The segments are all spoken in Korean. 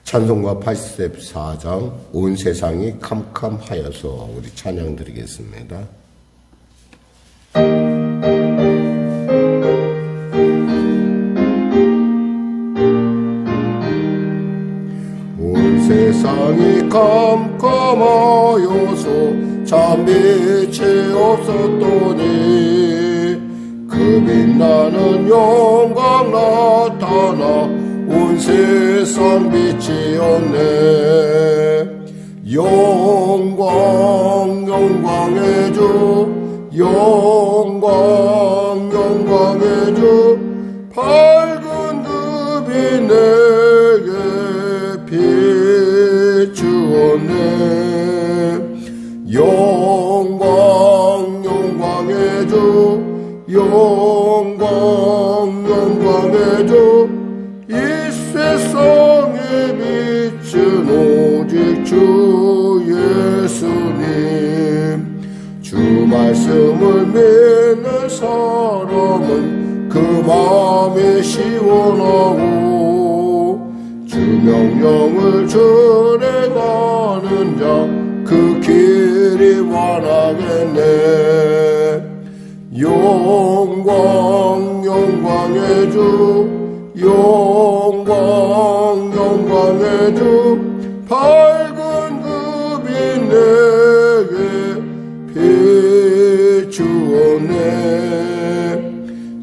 찬송가 84장 온 세상이 캄캄하여서 우리 찬양 드리겠습니다. 온 세상이 캄캄하여서 참 빛이 없었더니 그 빛나는 영광 나타나 온 세상 빛이 없네. 영광 영광의 주, 영광 영광의 주, 밝은 그 빛 내게 비추었네. 영광 영광의 주, 영광 영광의 주, 이 세상에 빛은 오직 주 예수님. 주 말씀을 믿는 사람은 그 마음이 시원하고, 주 명령을 준행하는 자 그 길이 완하겠네. 영광 영광의 주, 영광 영광의 주, 밝은 그 빛 내게 비추었네.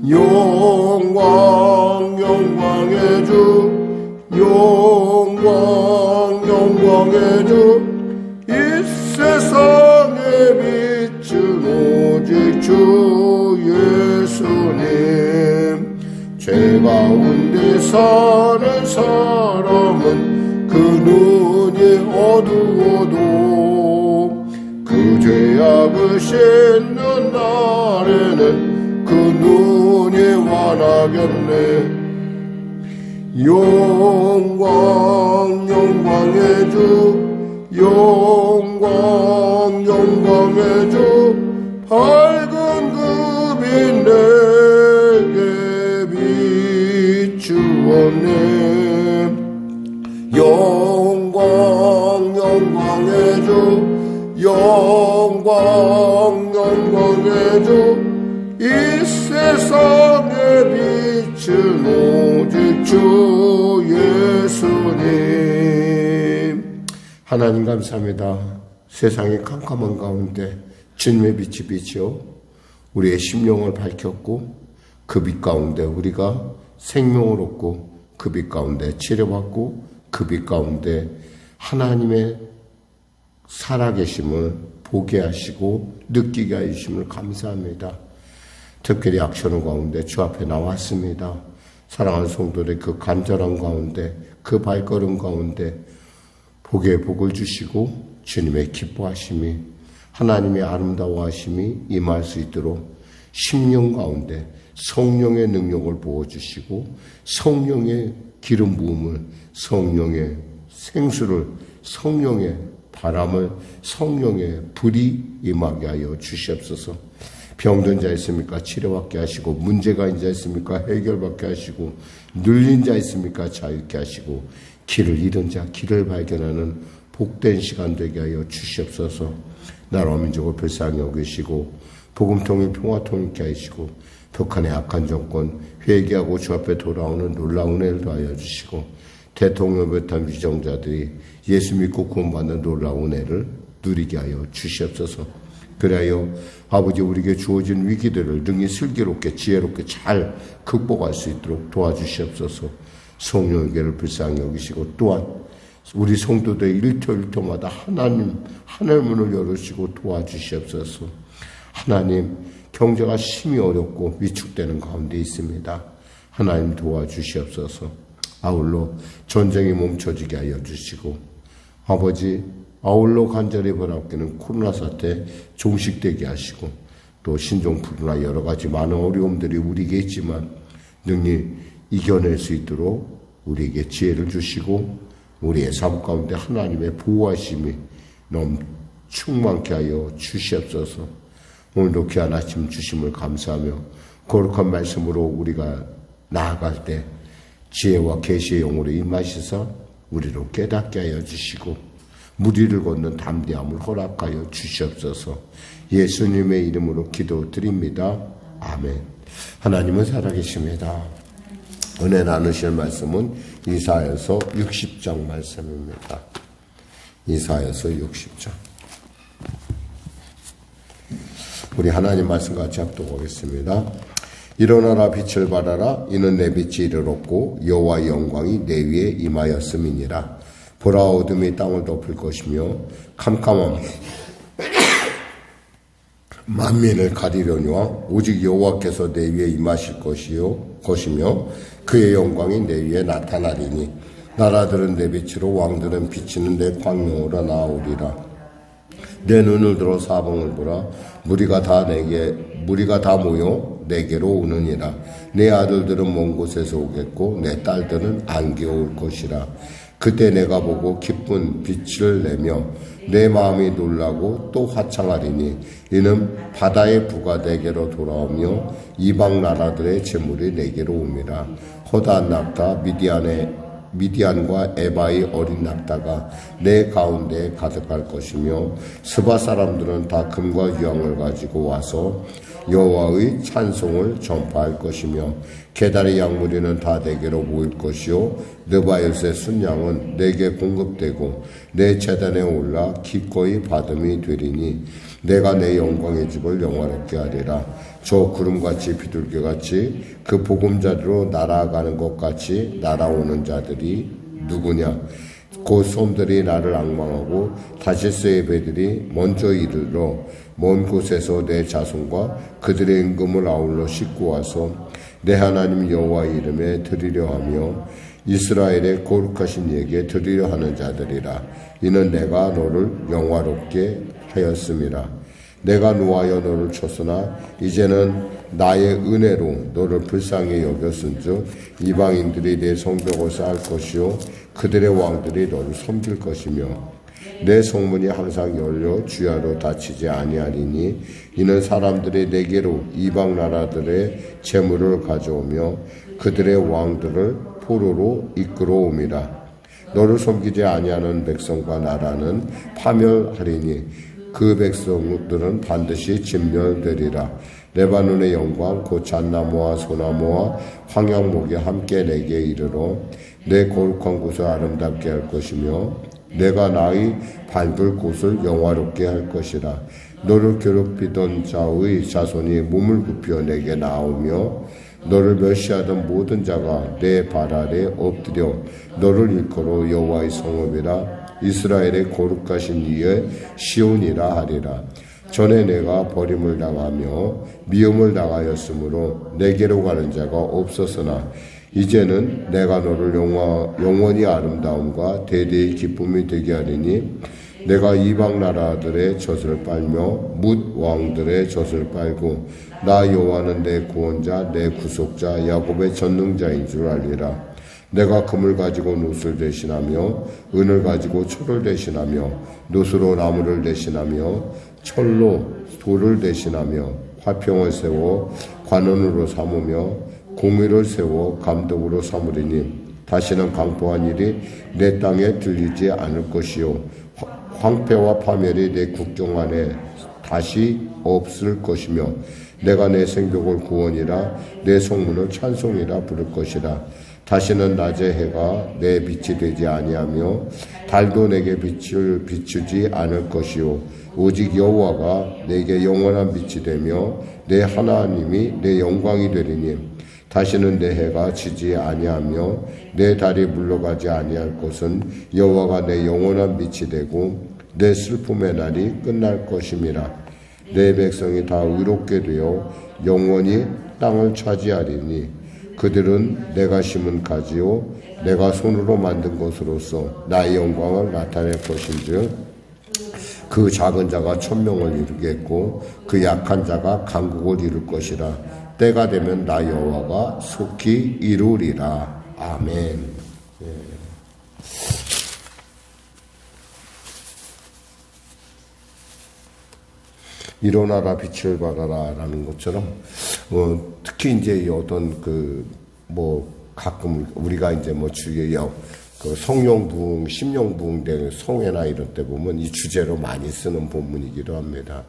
영광 영광의 주, 영광 영광의 주, 이 세상에 빛은 오직 주 예수님. 죄 가운데 사는 사람은 그 눈이 어두워도, 그 죄악을 씻는 날에는 그 눈이 환하겠네. 영광 영광의 주, 영광 영광의 주, 밝은 그 빛 내게 비추었네. 영광 영광의 주, 영광 영광의 주, 이 세상에 빛은 오직 주 예수님. 하나님 감사합니다. 세상의 캄캄한 가운데 주님의 빛이 비치어 우리의 심령을 밝혔고, 그 빛 가운데 우리가 생명을 얻고, 그 빛 가운데 치료받고, 그 빛 가운데 하나님의 살아계심을 보게 하시고 느끼게 하심을 감사합니다. 특별히 악천후 가운데 주 앞에 나왔습니다. 사랑하는 성도들의 그 간절한 가운데, 그 발걸음 가운데 복의 복을 주시고 주님의 기뻐하심이, 하나님의 아름다워하심이 임할 수 있도록 심령 가운데 성령의 능력을 부어주시고, 성령의 기름 부음을, 성령의 생수를, 성령의 바람을, 성령의 불이 임하게 하여 주시옵소서. 병든 자 있습니까? 치료받게 하시고, 문제가 있는 자 있습니까? 해결받게 하시고, 눌린 자 있습니까? 자유케 하시고, 길을 잃은 자 길을 발견하는 복된 시간 되게 하여 주시옵소서. 나라와 민족을 불쌍히 여기시고, 복음통일 평화통일케 하시고, 북한의 악한 정권 회개하고 주 앞에 돌아오는 놀라운 은혜를 더하여 주시고, 대통령 비롯한 위정자들이 예수 믿고 구원받는 놀라운 은혜를 누리게 하여 주시옵소서. 그래야 아버지, 우리에게 주어진 위기들을 능히 슬기롭게 지혜롭게 잘 극복할 수 있도록 도와주시옵소서. 성령에게를 불쌍히 여기시고, 또한 우리 성도들 일터일터마다 하나님 하늘 문을 열으시고 도와주시옵소서. 하나님, 경제가 심히 어렵고 위축되는 가운데 있습니다. 하나님 도와주시옵소서. 아울러 전쟁이 멈춰지게 하여 주시고, 아버지, 아울러 간절히 바라옵기는 코로나 사태 종식되게 하시고, 또 신종플루나 여러 가지 많은 어려움들이 우리에게 있지만 능히 이겨낼 수 있도록 우리에게 지혜를 주시고, 우리의 삶 가운데 하나님의 보호하심이 너무 충만케 하여 주시옵소서. 오늘도 귀한 아침 주심을 감사하며 거룩한 말씀으로 우리가 나아갈 때 지혜와 계시의 영으로 임하시사 우리로 깨닫게 하여 주시고 무리를 걷는 담대함을 허락하여 주시옵소서. 예수님의 이름으로 기도드립니다. 아멘. 하나님은 살아계십니다. 은혜 나누실 말씀은 이사야서 60장 말씀입니다. 이사야서 60장. 우리 하나님 말씀 같이 합독하겠습니다. 일어나라 빛을 발하라 이는 내 빛이 이르렀고 여호와의 영광이 내 위에 임하였음이니라. 보라 어둠이 땅을 덮을 것이며 캄캄함 만민을 가리려니와 오직 여호와께서 내 위에 임하실 것이며 그의 영광이 내 위에 나타나리니 나라들은 내 빛으로 왕들은 비치는 내 광명으로 나오리라. 내 눈을 들어 사방을 보라. 무리가 다 모여 내게로 오느니라. 내 아들들은 먼 곳에서 오겠고 내 딸들은 안개 올 것이라. 그때 내가 보고 기쁜 빛을 내며 내 마음이 놀라고 또 화창하리니 이는 바다의 부가 내게로 돌아오며 이방 나라들의 재물이 내게로 옵니다. 허다한 낙타 미디안과 에바의 어린 낙타가 내 가운데에 가득할 것이며 스바 사람들은 다 금과 유황을 가지고 와서 여호와의 찬송을 전파할 것이며 게달의 양무리는 다 내게로 모일 것이요 느바요스의 순양은 내게 공급되고 내 제단에 올라 기꺼이 받음이 되리니 내가 내 영광의 집을 영화롭게 하리라. 저 구름같이 비둘기같이 그 보금자리로 날아가는 것 같이 날아오는 자들이 누구냐? 곧 솜들이 나를 앙망하고 다시스의 배들이 먼저 이르러 먼 곳에서 내 자손과 그들의 임금을 아울러 싣고 와서 내 하나님 여호와의 이름에 드리려 하며 이스라엘의 거룩하신 이에게 드리려 하는 자들이라. 이는 내가 너를 영화롭게 하였음이라. 내가 노하여 너를 쳤으나 이제는 나의 은혜로 너를 불쌍히 여겼은즉 이방인들이 내 성벽을 쌓을 것이요 그들의 왕들이 너를 섬길 것이며 내 성문이 항상 열려 주야로 닫히지 아니하리니 이는 사람들이 내게로 이방 나라들의 재물을 가져오며 그들의 왕들을 포로로 이끌어옴이라. 너를 섬기지 아니하는 백성과 나라는 파멸하리니 그 백성들은 반드시 진멸되리라. 레바논의 영광 곧 잣나무와 소나무와 황양목이 함께 내게 이르러 내 거룩한 곳을 아름답게 할 것이며 내가 나의 밟을 곳을 영화롭게 할 것이라. 너를 괴롭히던 자의 자손이 몸을 굽혀 내게 나오며 너를 멸시하던 모든 자가 내 발 아래 엎드려 너를 일컬어 여호와의 성읍이라 이스라엘의 거룩하신 이의 시온이라 하리라. 전에 내가 버림을 당하며 미움을 당하였으므로 내게로 가는 자가 없었으나 이제는 내가 너를 영원히 아름다움과 대대의 기쁨이 되게 하리니 내가 이방 나라들의 젖을 빨며 뭇 왕들의 젖을 빨고 나 여호와는 내 구원자 내 구속자 야곱의 전능자인 줄 알리라. 내가 금을 가지고 노스를 대신하며 은을 가지고 철을 대신하며 노스로 나무를 대신하며 철로 돌을 대신하며 화평을 세워 관원으로 삼으며 공의를 세워 감독으로 삼으리니 다시는 강포한 일이 내 땅에 들리지 않을 것이요 황폐와 파멸이 내 국경 안에 다시 없을 것이며 내가 내 생벽을 구원이라 내 성문을 찬송이라 부를 것이라. 다시는 낮의 해가 내 빛이 되지 아니하며 달도 내게 빛을 비추지 않을 것이요 오직 여호와가 내게 영원한 빛이 되며 내 하나님이 내 영광이 되리니 다시는 내 해가 지지 아니하며 내 달이 물러가지 아니할 것은 여호와가 내 영원한 빛이 되고 내 슬픔의 날이 끝날 것임이라. 내 백성이 다 의롭게 되어 영원히 땅을 차지하리니 그들은 내가 심은 가지요 내가 손으로 만든 것으로서 나의 영광을 나타낼 것인즉 그 작은 자가 천명을 이루겠고 그 약한 자가 강국을 이룰 것이라. 때가 되면 나 여호와가 속히 이루리라. 아멘. 일어나라 빛을 발하라라는 것처럼 특히 이제 어떤 가끔 우리가 이제 주위에 그 성령부흥, 심령부흥 된 성회나 이런 때 보면 이 주제로 많이 쓰는 본문이기도 합니다.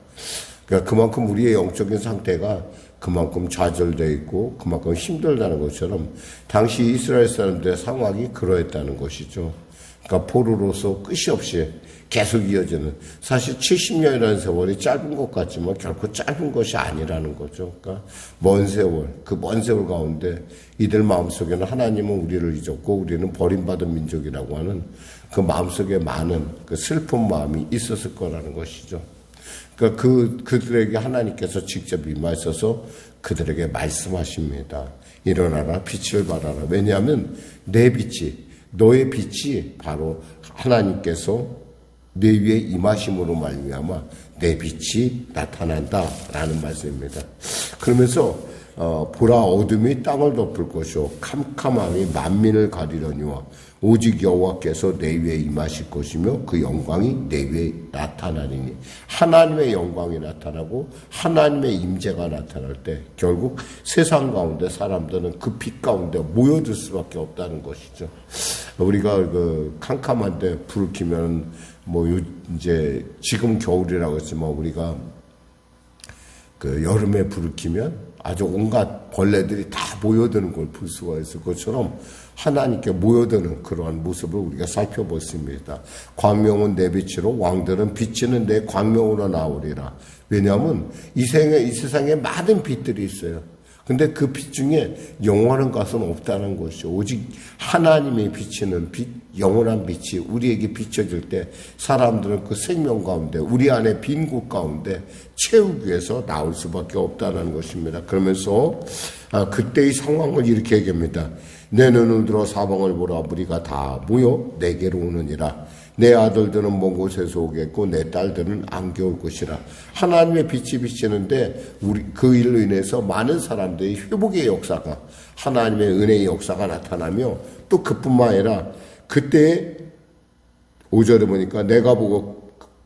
그러니까 그만큼 우리의 영적인 상태가 그만큼 좌절되어 있고 그만큼 힘들다는 것처럼 당시 이스라엘 사람들의 상황이 그러했다는 것이죠. 그러니까 포로로서 끝이 없이 계속 이어지는, 사실 70년이라는 세월이 짧은 것 같지만 결코 짧은 것이 아니라는 거죠. 그러니까 먼 세월, 그 먼 세월 가운데 이들 마음속에는 하나님은 우리를 잊었고 우리는 버림받은 민족이라고 하는 그 마음속에 많은 그 슬픈 마음이 있었을 거라는 것이죠. 그러니까 그들에게 하나님께서 직접 임하셔서 그들에게 말씀하십니다. 일어나라, 빛을 발하라. 왜냐하면 내 빛이, 너의 빛이 바로 하나님께서 내 위에 임하심으로 말미암아 내 빛이 나타난다라는 말씀입니다. 그러면서 보라, 어둠이 땅을 덮을 것이요 캄캄함이 만민을 가리려니와 오직 여호와께서 내 위에 임하실 것이며 그 영광이 내 위에 나타나리니, 하나님의 영광이 나타나고 하나님의 임재가 나타날 때 결국 세상 가운데 사람들은 그 빛 가운데 모여들 수밖에 없다는 것이죠. 우리가 그 캄캄한데 불을 켜면 이제 지금 겨울이라고 했지만 우리가 그 여름에 불을 켜면 아주 온갖 벌레들이 다 모여드는 걸 볼 수가 있을 것처럼 하나님께 모여드는 그러한 모습을 우리가 살펴봤습니다. 광명은 내 빛으로 왕들은 비치는 내 광명으로 나오리라. 왜냐하면 이 세상에 많은 빛들이 있어요. 근데 그 빛 중에 영원한 것은 없다는 것이죠. 오직 하나님의 비치는 빛, 영원한 빛이 우리에게 비춰질 때 사람들은 그 생명 가운데, 우리 안에 빈 곳 가운데 채우기 위해서 나올 수밖에 없다는 것입니다. 그러면서 그때의 상황을 이렇게 얘기합니다. 내 눈을 들어 사방을 보라. 무리가 다 모여 내게로 오느니라. 내 아들들은 먼 곳에서 오겠고 내 딸들은 안겨올 것이라. 하나님의 빛이 비치는데 그 일로 인해서 많은 사람들이 회복의 역사가, 하나님의 은혜의 역사가 나타나며, 또 그뿐만 아니라 그때 5절에 보니까 내가 보고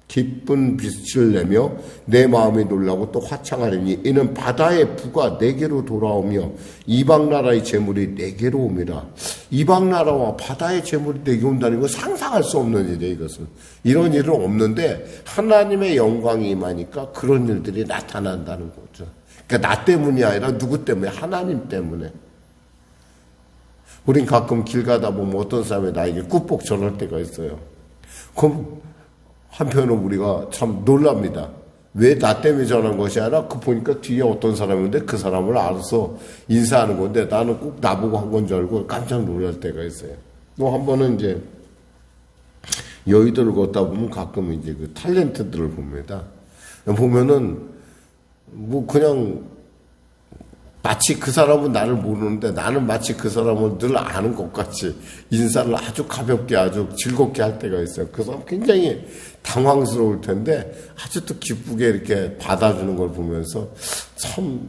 기쁜 빛을 내며 내 마음이 놀라고 또 화창하리니 이는 바다의 부가 내게로 돌아오며 이방 나라의 재물이 내게로 옵니다. 이방 나라와 바다의 재물이 내게 온다는 건 상상할 수 없는 일이에요. 이것은 이런 일은 없는데 하나님의 영광이 임하니까 그런 일들이 나타난다는 거죠. 그러니까 나 때문이 아니라 누구 때문에? 하나님 때문에. 우린 가끔 길 가다 보면 어떤 사람이 나에게 꾹뻑 전할 때가 있어요. 그럼 한편으로 우리가 참 놀랍니다. 왜 나 때문에 전한 것이 아니라 그 보니까 뒤에 어떤 사람인데 그 사람을 알아서 인사하는 건데 나는 꼭 나보고 한 건 줄 알고 깜짝 놀랄 때가 있어요. 또 한 번은 이제 여의도를 걷다 보면 가끔 이제 그 탤런트들을 봅니다. 보면은 그냥 마치 그 사람은 나를 모르는데 나는 마치 그 사람을 늘 아는 것 같이 인사를 아주 가볍게 아주 즐겁게 할 때가 있어요. 그 사람 굉장히 당황스러울 텐데 아주 또 기쁘게 이렇게 받아주는 걸 보면서 참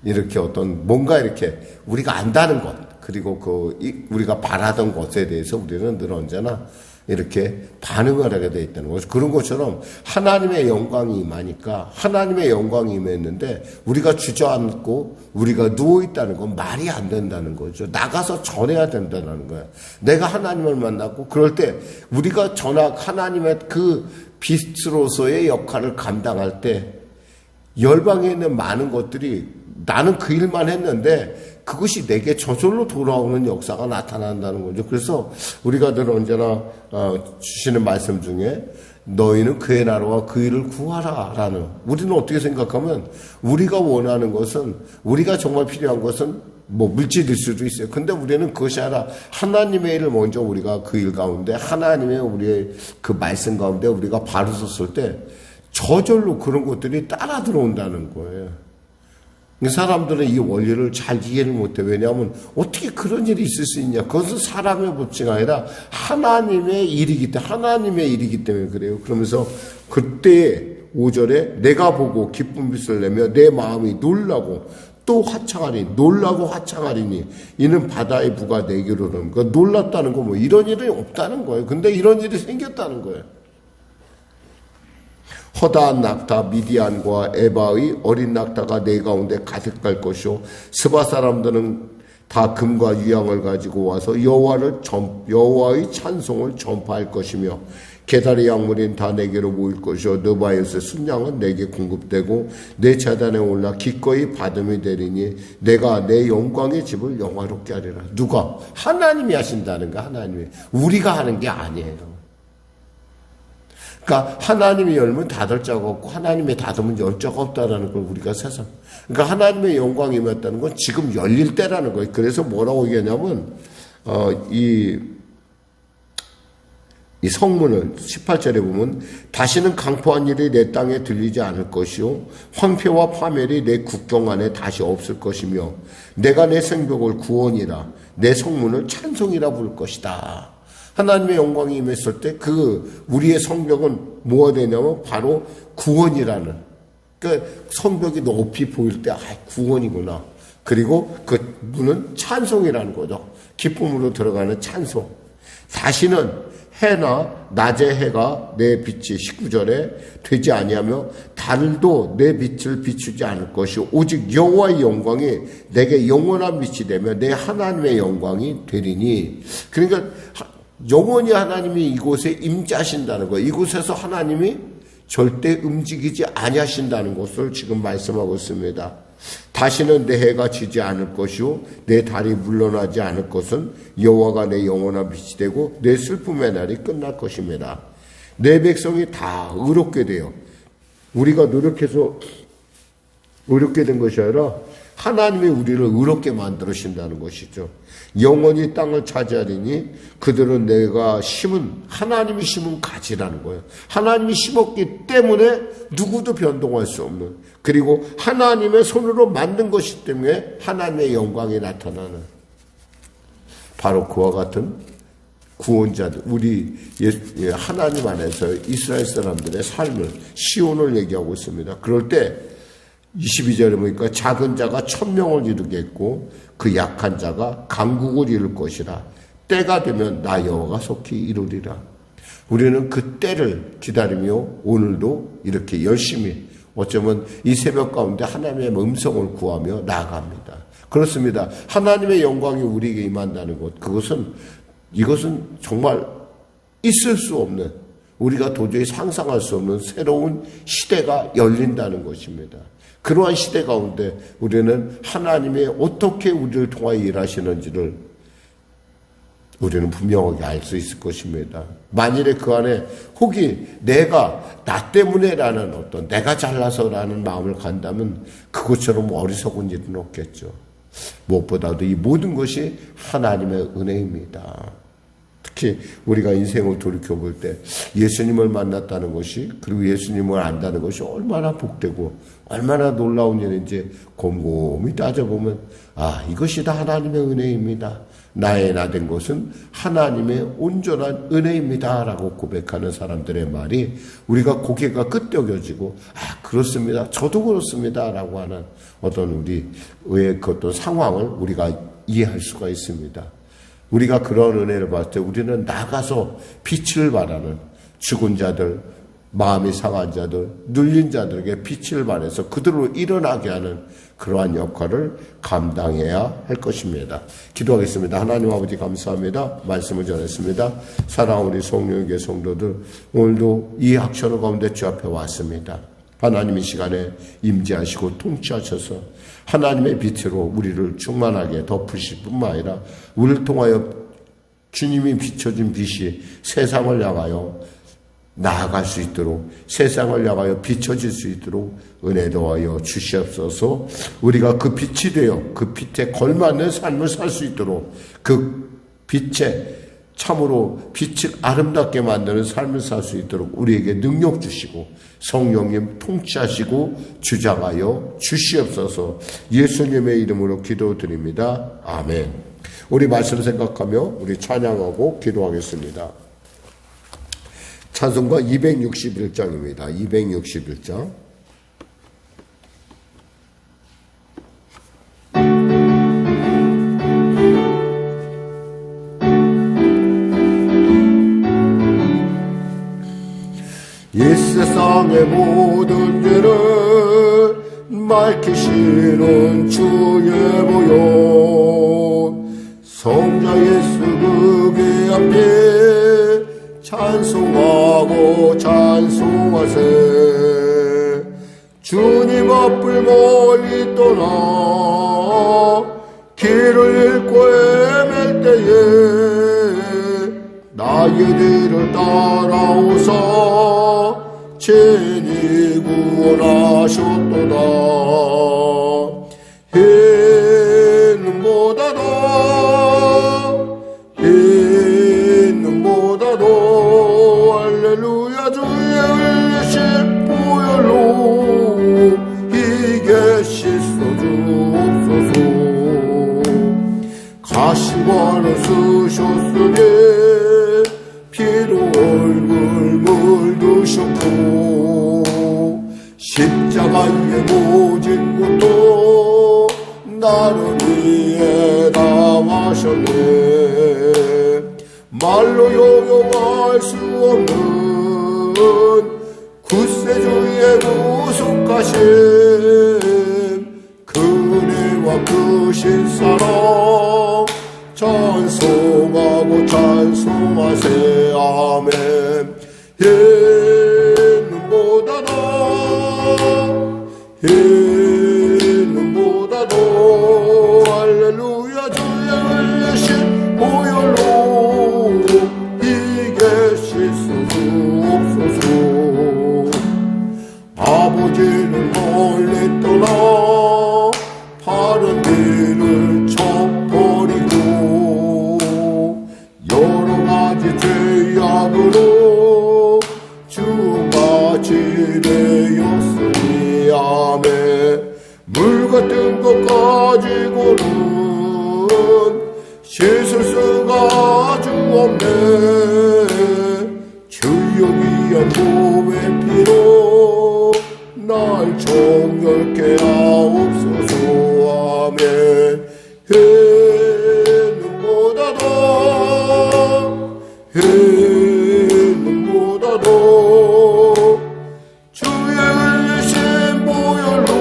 이렇게 어떤 뭔가 이렇게 우리가 안다는 것, 그리고 우리가 바라던 것에 대해서 우리는 늘 언제나 이렇게 반응을 하게 돼 있다는 거죠. 그런 것처럼 하나님의 영광이 임하니까, 하나님의 영광이 임했는데 우리가 주저앉고 우리가 누워있다는 건 말이 안 된다는 거죠. 나가서 전해야 된다는 거야. 내가 하나님을 만났고 그럴 때 우리가 하나님의 그 빛으로서의 역할을 감당할 때 열방에 있는 많은 것들이 나는 그 일만 했는데 그것이 내게 저절로 돌아오는 역사가 나타난다는 거죠. 그래서 우리가 늘 언제나 주시는 말씀 중에 너희는 그의 나라와 그 일을 구하라 라는, 우리는 어떻게 생각하면 우리가 원하는 것은, 우리가 정말 필요한 것은 물질일 수도 있어요. 근데 우리는 그것이 아니라 하나님의 일을 먼저 우리가 그 일 가운데, 하나님의 우리의 그 말씀 가운데 우리가 바로 섰을 때 저절로 그런 것들이 따라 들어온다는 거예요. 사람들은 이 원리를 잘 이해를 못해. 왜냐하면 어떻게 그런 일이 있을 수 있냐. 그것은 사람의 법칙이 아니라 하나님의 일이기 때문에 그래요. 그러면서 그때 5절에 내가 보고 기쁜 빛을 내며 내 마음이 놀라고 또 놀라고 화창하리니 이는 바다의 부가 내게로 오는 거. 놀랐다는 거 이런 일이 없다는 거예요. 근데 이런 일이 생겼다는 거예요. 허다한 낙타 미디안과 에바의 어린 낙타가 내 가운데 가득할 것이요 스바 사람들은 다 금과 유향을 가지고 와서 여호와의 찬송을 전파할 것이며 게달의 약물인 다 내게로 모일 것이요 느바요스의 순양은 내게 공급되고 내 제단에 올라 기꺼이 받음이 되리니 내가 내 영광의 집을 영화롭게 하리라. 누가? 하나님이 하신다는 거. 하나님이. 우리가 하는 게 아니에요. 그러니까 하나님이 열면 닫을 자가 없고 하나님이 닫으면 열 자가 없다라는 걸 우리가 세상. 그러니까 하나님의 영광이 임했다는 건 지금 열릴 때라는 거예요. 그래서 뭐라고 얘기하냐면 이 성문을 18절에 보면 다시는 강포한 일이 내 땅에 들리지 않을 것이요 황폐와 파멸이 내 국경 안에 다시 없을 것이며 내가 내 성벽을 구원이라 내 성문을 찬송이라 부를 것이다. 하나님의 영광이 임했을 때 우리의 성벽은 뭐가 되냐면 바로 구원이라는, 그러니까 성벽이 높이 보일 때 구원이구나. 그리고 그 문은 찬송이라는 거죠. 기쁨으로 들어가는 찬송. 다시는 해나 낮의 해가 내 빛이 19절에 되지 아니하며 달도 내 빛을 비추지 않을 것이요 오직 여호와의 영광이 내게 영원한 빛이 되며 내 하나님의 영광이 되리니. 그러니까 영원히 하나님이 이곳에 임재하신다는 거예요. 이곳에서 하나님이 절대 움직이지 아니하신다는 것을 지금 말씀하고 있습니다. 다시는 내 해가 지지 않을 것이요 내 달이 물러나지 않을 것은 여호와가 내 영원한 빛이 되고 내 슬픔의 날이 끝날 것입니다. 내 백성이 다 의롭게 돼요. 우리가 노력해서 의롭게 된 것이 아니라 하나님이 우리를 의롭게 만들으신다는 것이죠. 영원히 땅을 차지하리니 그들은 내가 하나님이 심은 가지라는 거예요. 하나님이 심었기 때문에 누구도 변동할 수 없는, 그리고 하나님의 손으로 만든 것이기 때문에 하나님의 영광이 나타나는, 바로 그와 같은 구원자들, 우리 하나님 안에서 이스라엘 사람들의 삶을, 시온을 얘기하고 있습니다. 그럴 때 22절에 보니까 작은 자가 1000명을 이루겠고 그 약한 자가 강국을 이룰 것이라. 때가 되면 나 여호와가 속히 이루리라. 우리는 그 때를 기다리며 오늘도 이렇게 열심히 어쩌면 이 새벽 가운데 하나님의 음성을 구하며 나아갑니다. 그렇습니다. 하나님의 영광이 우리에게 임한다는 것, 이것은 정말 있을 수 없는, 우리가 도저히 상상할 수 없는 새로운 시대가 열린다는 것입니다. 그러한 시대 가운데 우리는 하나님이 어떻게 우리를 통하여 일하시는지를 우리는 분명하게 알 수 있을 것입니다. 만일에 그 안에 혹이 나 때문에라는 어떤 내가 잘나서라는 마음을 간다면 그것처럼 어리석은 일은 없겠죠. 무엇보다도 이 모든 것이 하나님의 은혜입니다. 특히 우리가 인생을 돌이켜볼 때 예수님을 만났다는 것이, 그리고 예수님을 안다는 것이 얼마나 복되고 얼마나 놀라운 일인지 곰곰이 따져보면 이것이 다 하나님의 은혜입니다. 나의 나된 것은 하나님의 온전한 은혜입니다 라고 고백하는 사람들의 말이 우리가 고개가 끄덕여지고 그렇습니다, 저도 그렇습니다 라고 하는 어떤 우리의 그 어떤 상황을 우리가 이해할 수가 있습니다. 우리가 그런 은혜를 받을 때 우리는 나가서 빛을 발하는 죽은 자들, 마음이 상한 자들, 눌린 자들에게 빛을 발해서 그들로 일어나게 하는 그러한 역할을 감당해야 할 것입니다. 기도하겠습니다. 하나님 아버지 감사합니다. 말씀을 전했습니다. 사랑하는 우리 성령의 성도들, 오늘도 이 학처로 가운데 주 앞에 왔습니다. 하나님 이 시간에 임재하시고 통치하셔서 하나님의 빛으로 우리를 충만하게 덮으실 뿐만 아니라 우리를 통하여 주님이 비춰진 빛이 세상을 향하여 나아갈 수 있도록, 세상을 향하여 비춰질 수 있도록 은혜 더하여 주시옵소서. 우리가 그 빛이 되어 그 빛에 걸맞는 삶을 살 수 있도록, 그 빛에 참으로 빛을 아름답게 만드는 삶을 살 수 있도록 우리에게 능력 주시고 성령님 통치하시고 주장하여 주시옵소서. 예수님의 이름으로 기도드립니다. 아멘. 우리 말씀 생각하며 우리 찬양하고 기도하겠습니다. 찬송가 261장입니다. 261장. 이 세상의 모든 죄를 밝히시는 주의 보혈, 성자 예수 그게 앞에 찬송하고 찬송하세. 주님 앞을 멀리 떠나 길을 잃고 헤맬 때에 나의 뒤를 따라오사 친히 구원하셨도다. 흰눈보다도 할렐루야 주의 흘리신 보혈로 이게 씻어 주옵소서. 가시관을 쓰셨으니 피로 얼굴 물드셨고 십자가의 모진 것도 나를 위해 당하셨네. 말로 용용할 수 없는 구세주의 구속하심 그네와 그 신사랑 찬송하고 찬송하세. 아멘. 흰눈보다도 할렐루야 주의 흘리신 보혈로 이게 씻어 주옵소서. 아버지는 멀리 떠나 바른 길을 쳐버리고 여러가지 죄악으로 주같이 되었으니. 아멘. 물같은 것 가지고는 씻을 수가 아주 없네. 주여 귀한 몸의 피로 날 정결케 하옵소서. 아멘. 흰눈보다도 주의 흘리신 보혈로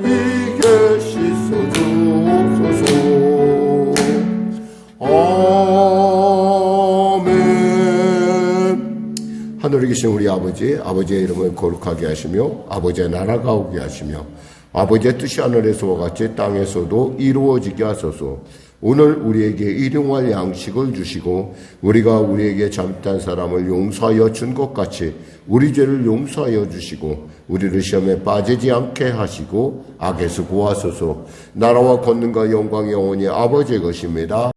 이게 씻어 주옵소서. 아멘. 하늘에 계신 우리 아버지, 아버지의 이름을 거룩하게 하시며 아버지의 나라가 오게 하시며 아버지의 뜻이 하늘에서와 같이 땅에서도 이루어지게 하소서. 오늘 우리에게 일용할 양식을 주시고 우리가 우리에게 잘못한 사람을 용서하여 준 것 같이 우리 죄를 용서하여 주시고 우리를 시험에 빠지지 않게 하시고 악에서 구하소서. 나라와 권능과 영광이 영원히 아버지의 것입니다.